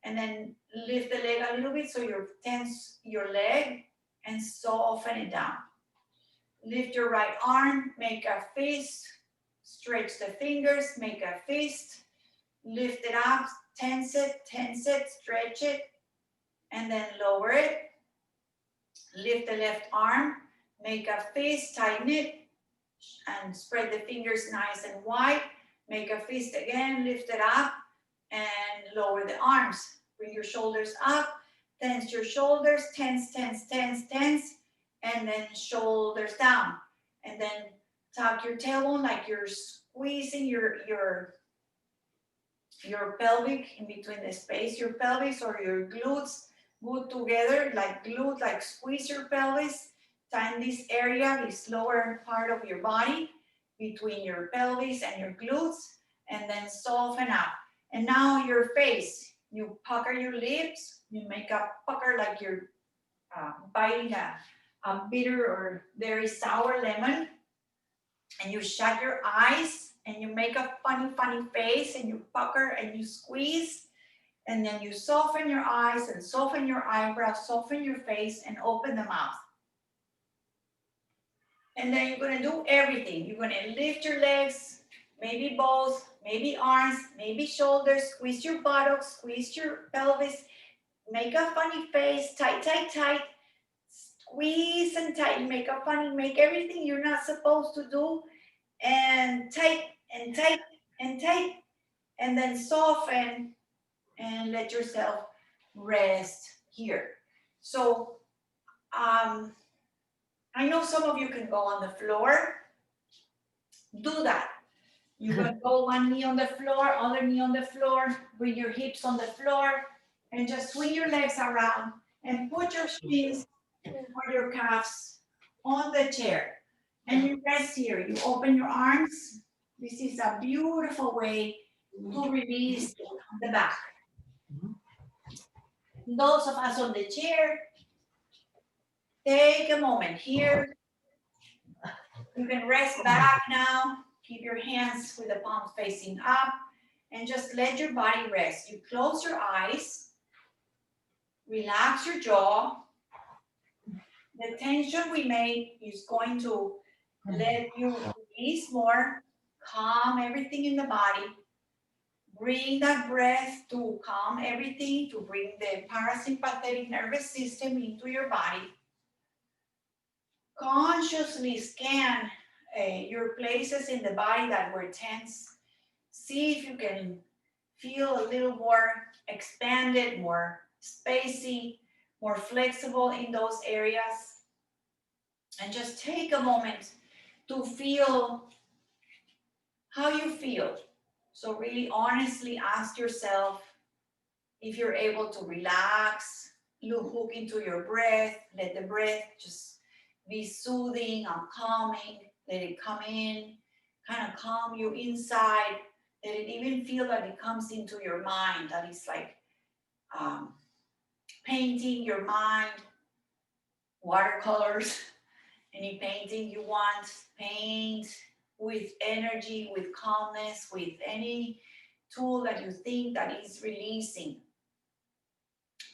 [SPEAKER 1] and then lift the leg a little bit so you tense your leg and soften it down. Lift your right arm, make a fist, stretch the fingers, make a fist, lift it up, tense it, stretch it, and then lower it. Lift the left arm, make a fist, tighten it, and spread the fingers nice and wide. Make a fist again, lift it up, and lower the arms. Bring your shoulders up, tense your shoulders, tense, and then shoulders down. And then tuck your tailbone like you're squeezing your pelvic in between the space, your pelvis or your glutes good together, like glute, like squeeze your pelvis. Tighten this area, this lower part of your body between your pelvis and your glutes, and then soften up. And now your face, you pucker your lips, you make a pucker like you're biting a bitter or very sour lemon, and you shut your eyes and you make a funny face, and you pucker and you squeeze, and then you soften your eyes and soften your eyebrows, soften your face, and open the mouth. And then you're gonna do everything. You're gonna lift your legs, maybe both, maybe arms, maybe shoulders, squeeze your buttocks, squeeze your pelvis, make a funny face, tight, squeeze and tighten, make everything you're not supposed to do, and tight, and then soften, and let yourself rest here. So, I know some of you can go on the floor. Do that. You're going to go one knee on the floor, other knee on the floor, bring your hips on the floor, and just swing your legs around and put your shins or your calves on the chair. And you rest here. You open your arms This is a beautiful way to release the back. Those of us on the chair, take a moment here. You can rest back now. Keep your hands with the palms facing up and just let your body rest. You close your eyes, relax your jaw. The tension we made is going to let you release more, calm everything in the body. Bring that breath to calm everything, to bring the parasympathetic nervous system into your body. Consciously scan your places in the body that were tense. See if you can feel a little more expanded, more spacey, more flexible in those areas. And just take a moment to feel how you feel. So really honestly ask yourself if you're able to relax, hook into your breath, let the breath just be soothing and calming, let it come in, kind of calm you inside, let it even feel that it comes into your mind, that it's like painting your mind, watercolors, any painting you want, paint with energy, with calmness, with any tool that you think that is releasing.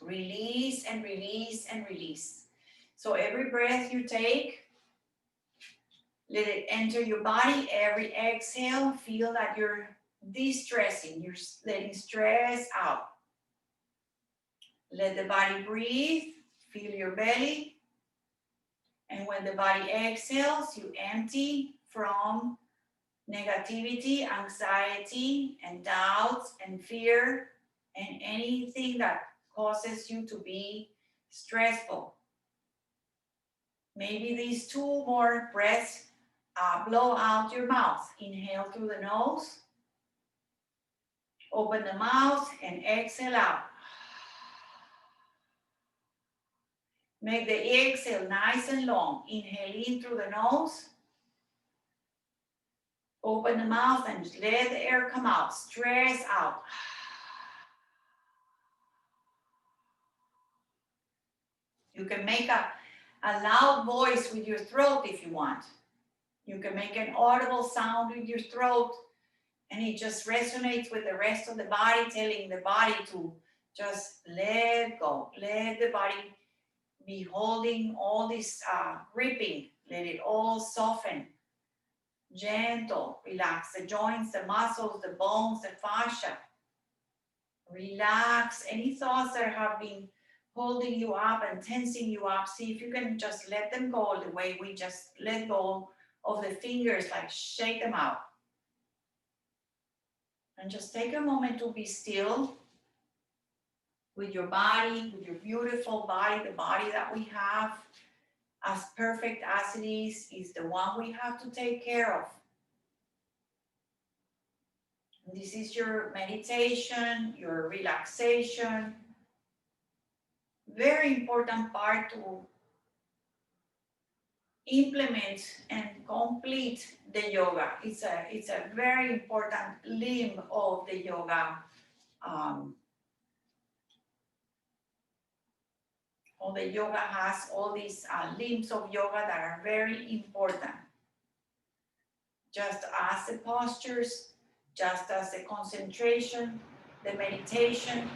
[SPEAKER 1] Release and release and release. So every breath you take, let it enter your body. Every exhale, feel that you're de-stressing, you're letting stress out. Let the body breathe, feel your belly. And when the body exhales, you empty from negativity, anxiety, and doubts, and fear, and anything that causes you to be stressful. Maybe these 2 more breaths, blow out your mouth. Inhale through the nose, open the mouth, and exhale out. Make the exhale nice and long. Inhale in through the nose, open the mouth, and just let the air come out. Stress out. You can make a loud voice with your throat if you want. You can make an audible sound with your throat, and it just resonates with the rest of the body, telling the body to just let go. Let the body be holding all this gripping. Let it all soften. Gentle. Relax the joints, the muscles, the bones, the fascia. Relax any thoughts that have been holding you up and tensing you up. See if you can just let them go the way we just let go of the fingers, like shake them out. And just take a moment to be still with your body, with your beautiful body, the body that we have, as perfect as it is the one we have to take care of. And this is your meditation, your relaxation. Very important part to implement and complete the yoga. It's a very important limb of the yoga. All the yoga has all these limbs of yoga that are very important. Just as the postures, just as the concentration, the meditation,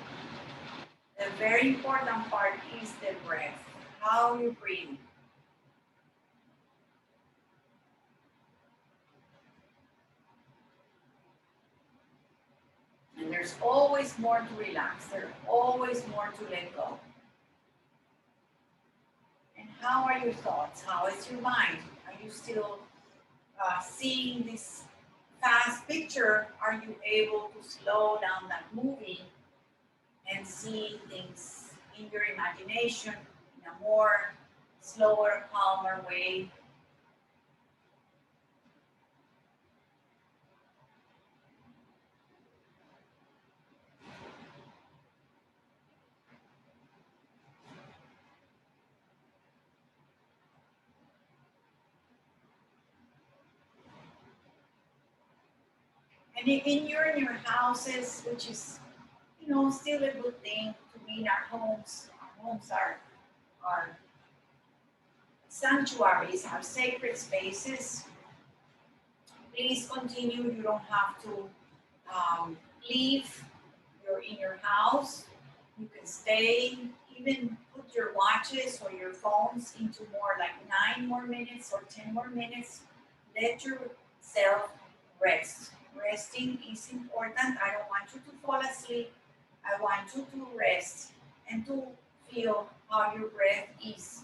[SPEAKER 1] the very important part is the breath, how you breathe. And there's always more to relax. There's always more to let go. And how are your thoughts? How is your mind? Are you still seeing this fast picture? Are you able to slow down that movie and see things in your imagination in a more slower, calmer way? And if you're in your houses, which is, you know, still a good thing to be in our homes. Our homes are sanctuaries, are sacred spaces. Please continue. You don't have to leave. You're in your house. You can stay. Even put your watches or your phones into more like 9 more minutes or 10 more minutes. Let yourself rest. Resting is important. I don't want you to fall asleep. I want you to rest and to feel how your breath is.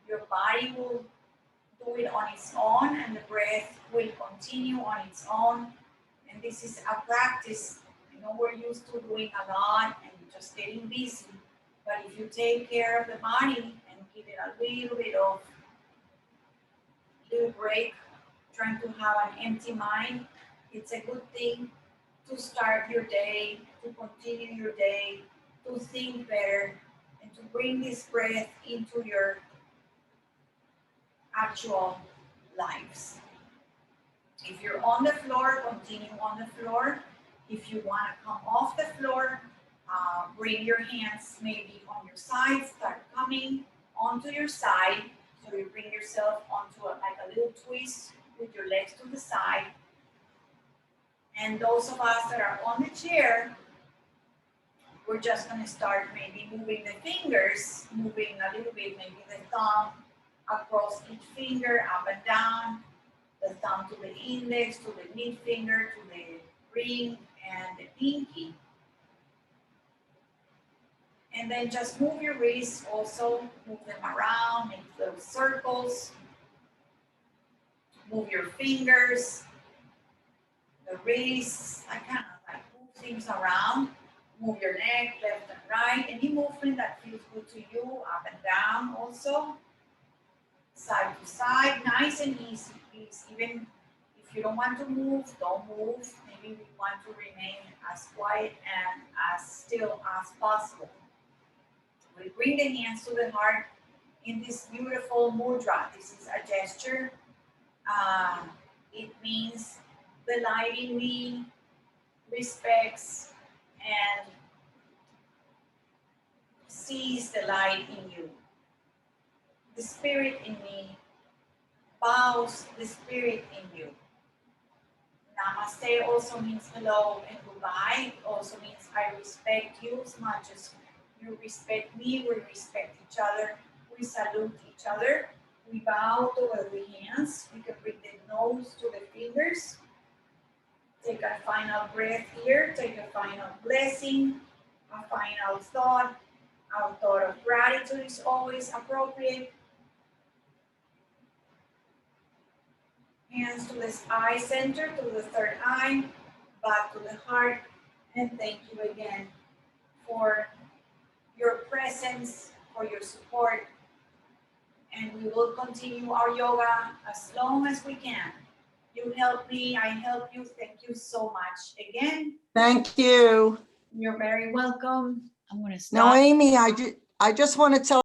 [SPEAKER 1] Your body will do it on its own and the breath will continue on its own. And this is a practice. I know we're used to doing a lot and just getting busy. But if you take care of the body and give it a little bit of little break, trying to have an empty mind, it's a good thing to start your day, to continue your day, to think better, and to bring this breath into your actual lives. If you're on the floor, continue on the floor. If you want to come off the floor, bring your hands maybe on your side, start coming onto your side. So you bring yourself onto like a little twist with your legs to the side. And those of us that are on the chair, we're just going to start maybe moving the fingers, moving a little bit, maybe the thumb across each finger, up and down, the thumb to the index, to the mid finger, to the ring, and the pinky. And then just move your wrists also, move them around, make little circles. Move your fingers, the wrists, I kind of like move things around. Move your neck, left and right. Any movement that feels good to you, up and down also. Side to side, nice and easy, please. Even if you don't want to move, don't move. Maybe we want to remain as quiet and as still as possible. We bring the hands to the heart in this beautiful mudra. This is a gesture. It means the light in me respects and sees the light in you. The spirit in me bows the spirit in you. Namaste also means hello and goodbye. It also means I respect you as much as you respect me. We respect each other. We salute each other. We bow toward the hands. We can bring the nose to the fingers. Take a final breath here. Take a final blessing, a final thought. Our thought of gratitude is always appropriate. Hands to the eye center, to the third eye, back to the heart. And thank you again for your presence, for your support. And we will continue our yoga as long as we can. You help me, I help you. Thank you so much again.
[SPEAKER 2] Thank you.
[SPEAKER 1] You're very welcome. I'm going to stop.
[SPEAKER 2] Noemi, I just want to tell